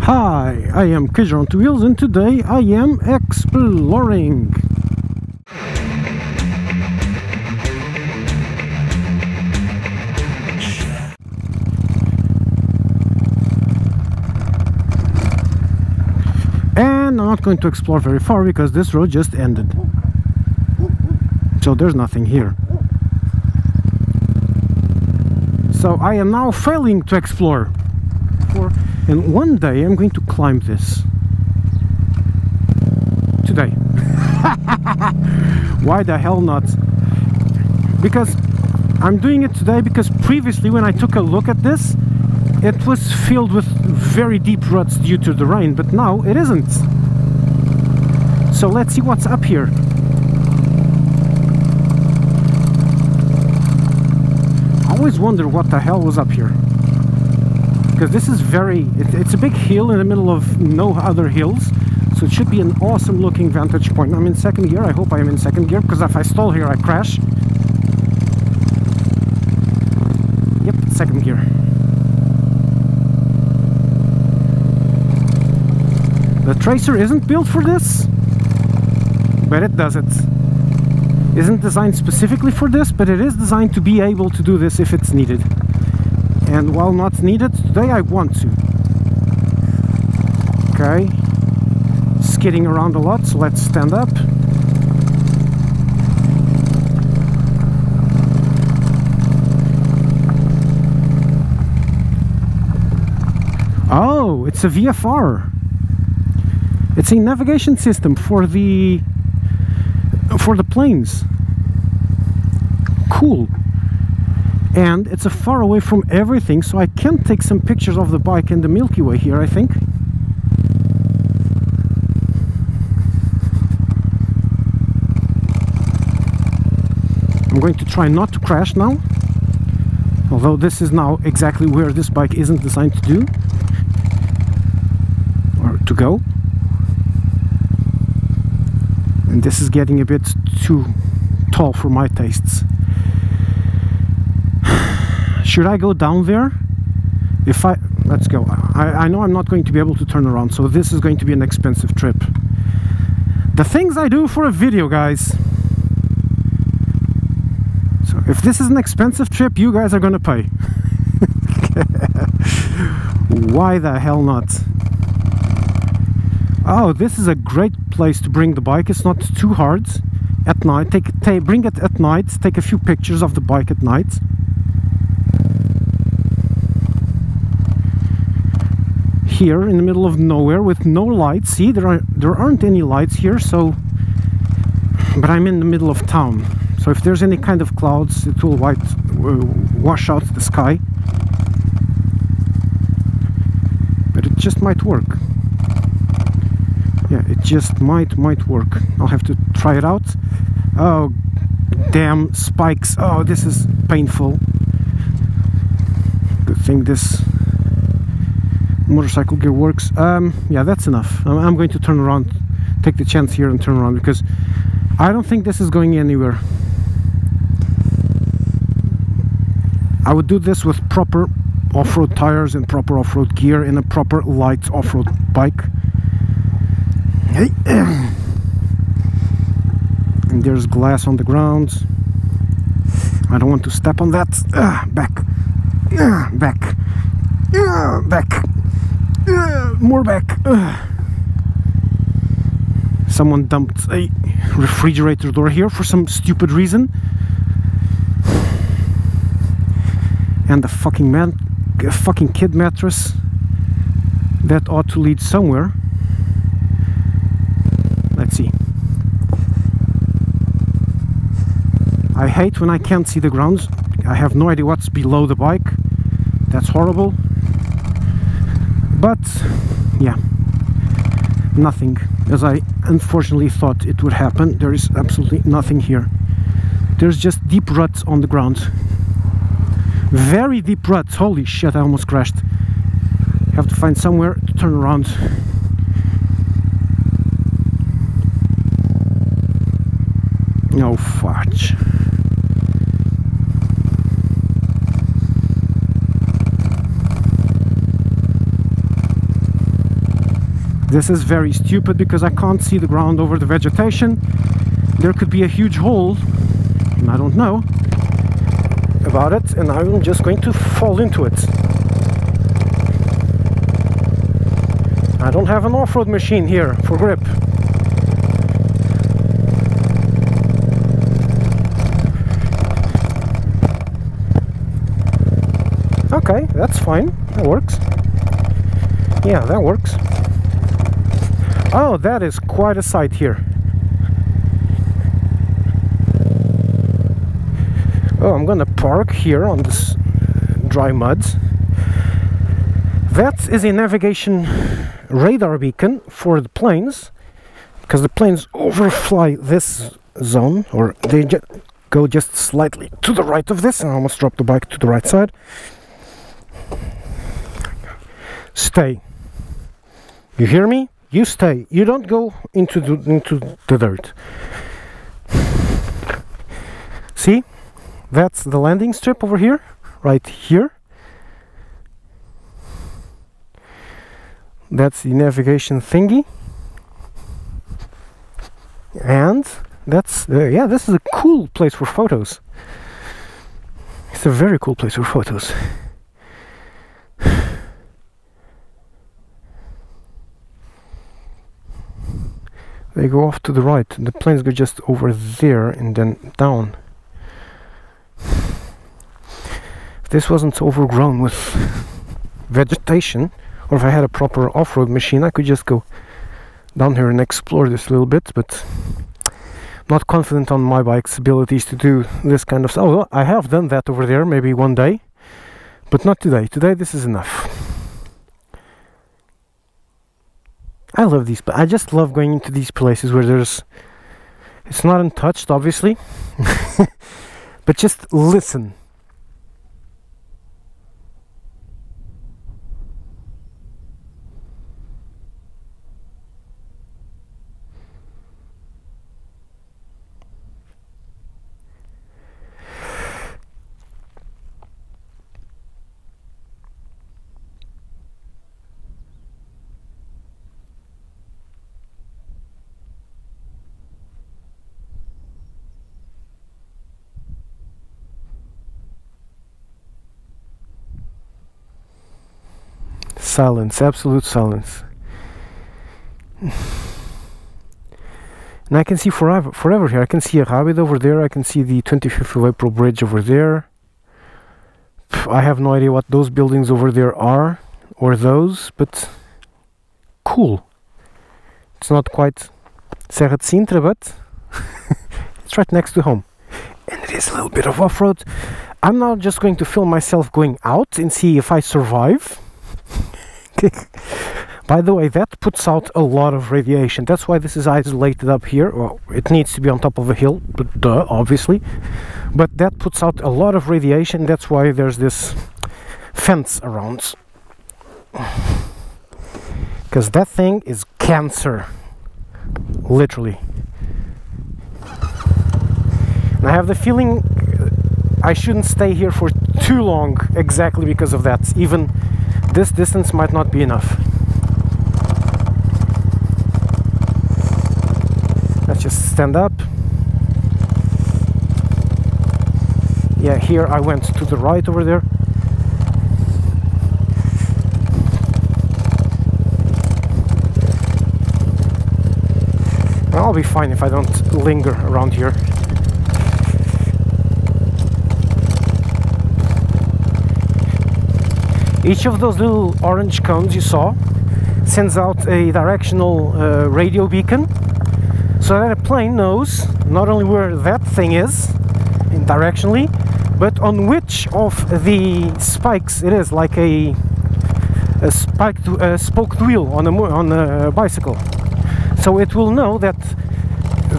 Hi, I am Kaiser on Two Wheels and today I am exploring. And I'm not going to explore very far because this road just ended. So there's nothing here. So I am now failing to explore. And one day I'm going to climb this. Today. Why the hell not? Because I'm doing it today because previously when I took a look at this, it was filled with very deep ruts due to the rain, but now it isn't. So let's see what's up here. I always wonder what the hell was up here. Because this is it's a big hill in the middle of no other hills, so it should be an awesome looking vantage point. I'm in second gear. I hope I am in second gear, because if I stall here I crash. Yep, second gear. The Tracer isn't built for this, but it does it. Isn't designed specifically for this, but it is designed to be able to do this if it's needed. And while not needed, today I want to. Okay. Skidding around a lot, so let's stand up. Oh, it's a VFR. It's a navigation system for the planes. Cool. And it's a far away from everything, so I can take some pictures of the bike and the Milky Way here, I think. I'm going to try not to crash now, although this is now exactly where this bike isn't designed to do, or to go. And this is getting a bit too tall for my tastes. Should I go down there? Let's go. I know I'm not going to be able to turn around, so this is going to be an expensive trip. The things I do for a video, guys. So if this is an expensive trip, you guys are gonna pay. Why the hell not? Oh, this is a great place to bring the bike. It's not too hard. At night, bring it at night. Take a few pictures of the bike at night. Here in the middle of nowhere with no lights. See, there aren't any lights here, so but I'm in the middle of town, so if there's any kind of clouds, it will wash out the sky. But it just might work. Yeah, it just might work. I'll have to try it out. Oh damn, spikes. Oh, this is painful. Good thing this motorcycle gear works. Yeah, that's enough. I'm going to turn around, take the chance here and turn around, because I don't think this is going anywhere. I would do this with proper off-road tires and proper off-road gear in a proper light off-road bike. And there's glass on the ground. I don't want to step on that. Back. Back. Back. More back. Someone dumped a refrigerator door here for some stupid reason. And the fucking kid mattress. That ought to lead somewhere. Let's see. I hate when I can't see the ground. I have no idea what's below the bike. That's horrible. But yeah, nothing, as I unfortunately thought it would happen. There is absolutely nothing here. There's just deep ruts on the ground. Very deep ruts. Holy shit, I almost crashed. Have to find somewhere to turn around. No fudge. This is very stupid because I can't see the ground over the vegetation. There could be a huge hole, and I don't know about it, and I'm just going to fall into it. I don't have an off-road machine here for grip. Okay, that's fine. That works. Yeah, that works. Oh, that is quite a sight here. Oh, I'm gonna park here on this dry mud. That is a navigation radar beacon for the planes, because the planes overfly this zone, or they go just slightly to the right of this, and I almost dropped the bike to the right side. Stay. You hear me? You stay. You don't go into the dirt. See? That's the landing strip over here, right here. That's the navigation thingy. And that's, yeah, this is a cool place for photos. It's a very cool place for photos. They go off to the right. The planes go just over there and then down. If this wasn't overgrown with vegetation, or if I had a proper off-road machine, I could just go down here and explore this a little bit, but I'm not confident on my bike's abilities to do this kind of stuff. Oh, I have done that over there maybe one day, but not today. Today this is enough. I love these, but I just love going into these places where it's not untouched, obviously, but just listen. Silence, absolute silence. And I can see forever here. I can see a rabbit over there. I can see the 25th of April bridge over there. I have no idea what those buildings over there are, or those, but cool. It's not quite Serra de Sintra, but it's right next to home. And it is a little bit of off-road. I'm now just going to film myself going out and see if I survive. By the way, that puts out a lot of radiation. That's why this is isolated up here. Well, it needs to be on top of a hill, but duh, obviously. But that puts out a lot of radiation. That's why there's this fence around. Because that thing is cancer. Literally. And I have the feeling I shouldn't stay here for too long exactly because of that. Even this distance might not be enough. Let's just stand up. Yeah, here I went to the right over there. I'll be fine if I don't linger around here. Each of those little orange cones you saw sends out a directional radio beacon, so that a plane knows not only where that thing is directionally, but on which of the spikes it is, like a spoked wheel on a bicycle. So it will know that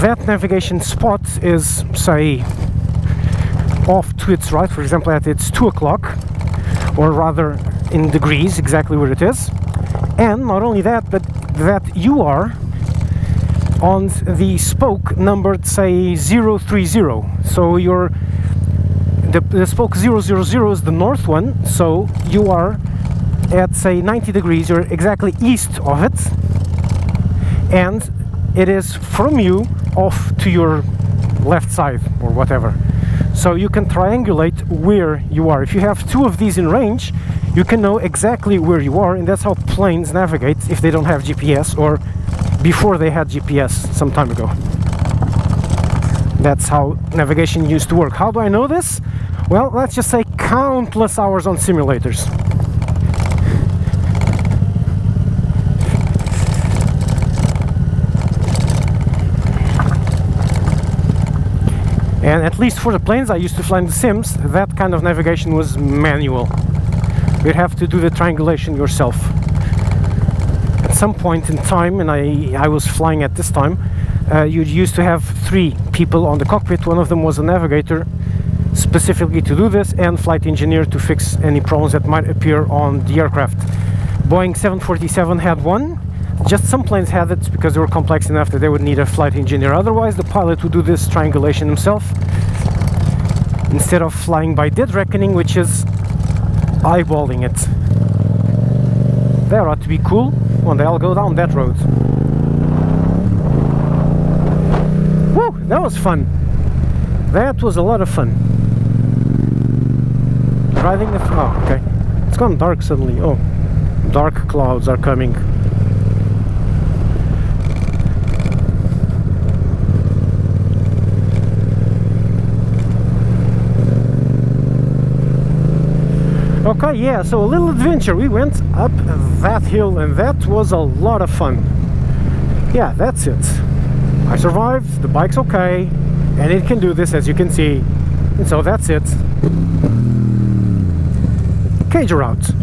that navigation spot is, say, off to its right, for example, at it's 2 o'clock, or rather in degrees, exactly where it is. And not only that, but that you are on the spoke numbered, say, 030. So you're the spoke 000 is the north one, so you are at, say, 90 degrees, you're exactly east of it. and it is from you off to your left side or whatever. So you can triangulate where you are. If you have two of these in range, you can know exactly where you are, and that's how planes navigate if they don't have GPS, or before they had GPS some time ago. That's how navigation used to work. How do I know this? Well, let's just say countless hours on simulators. And at least for the planes I used to fly in the Sims, that kind of navigation was manual. You'd have to do the triangulation yourself. At some point in time, and I was flying at this time, you used to have 3 people on the cockpit. One of them was a navigator, specifically to do this, and flight engineer to fix any problems that might appear on the aircraft. Boeing 747 had one. Just some planes had it because they were complex enough that they would need a flight engineer. Otherwise, the pilot would do this triangulation himself, instead of flying by dead reckoning, which is eyeballing it. That ought to be cool. One day I'll go down that road. Woo! That was fun. That was a lot of fun. Driving the... oh, okay. It's gone dark suddenly. Oh, dark clouds are coming. Okay, yeah, so a little adventure. We went up that hill and that was a lot of fun. Yeah, that's it. I survived, the bike's okay, and it can do this, as you can see. And so that's it. Cager out.